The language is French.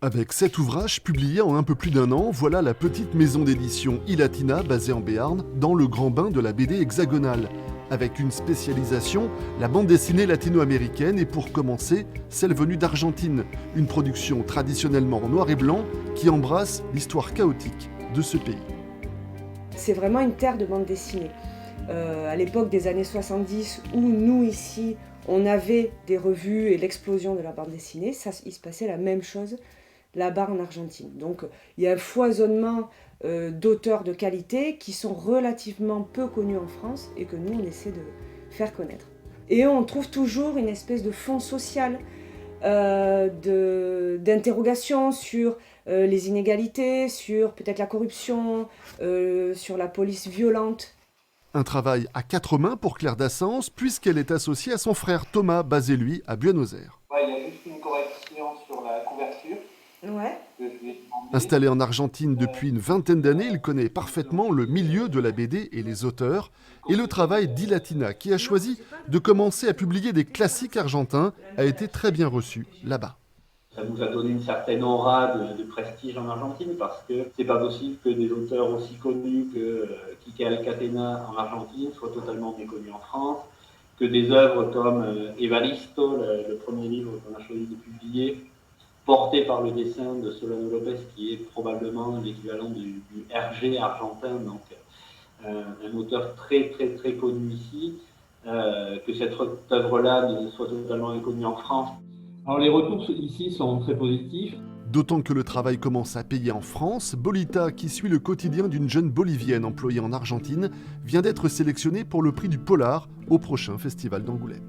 Avec 7 ouvrages publiés en un peu plus d'1 an, voilà la petite maison d'édition iLatina basée en Béarn, dans le grand bain de la BD hexagonale. Avec une spécialisation, la bande dessinée latino-américaine et pour commencer, celle venue d'Argentine, une production traditionnellement en noir et blanc qui embrasse l'histoire chaotique de ce pays. C'est vraiment une terre de bande dessinée. À l'époque des années 70, où nous ici, on avait des revues et l'explosion de la bande dessinée, il se passait la même chose là-bas en Argentine. Donc il y a un foisonnement d'auteurs de qualité qui sont relativement peu connus en France et que nous on essaie de faire connaître. Et on trouve toujours une espèce de fond social, d'interrogation sur les inégalités, sur peut-être la corruption, sur la police violente. Un travail à 4 mains pour Claire Dassens, puisqu'elle est associée à son frère Thomas, basé lui à Buenos Aires. Ouais, il y a juste une correction sur la couverture. Ouais. Installé en Argentine depuis une vingtaine d'années, il connaît parfaitement le milieu de la BD et les auteurs, et le travail d'iLatina, qui a choisi de commencer à publier des classiques argentins, a été très bien reçu là-bas. Ça nous a donné une certaine aura de prestige en Argentine parce que c'est pas possible que des auteurs aussi connus que Quique Alcatena en Argentine soient totalement méconnus en France, que des œuvres comme Evaristo, le premier livre qu'on a choisi de publier, porté par le dessin de Solano Lopez, qui est probablement l'équivalent du Hergé argentin, donc un auteur très très très connu ici, que cette œuvre-là soit totalement inconnue en France. Alors les retours ici sont très positifs. D'autant que le travail commence à payer en France, Bolita, qui suit le quotidien d'une jeune bolivienne employée en Argentine, vient d'être sélectionnée pour le prix du Polar au prochain festival d'Angoulême.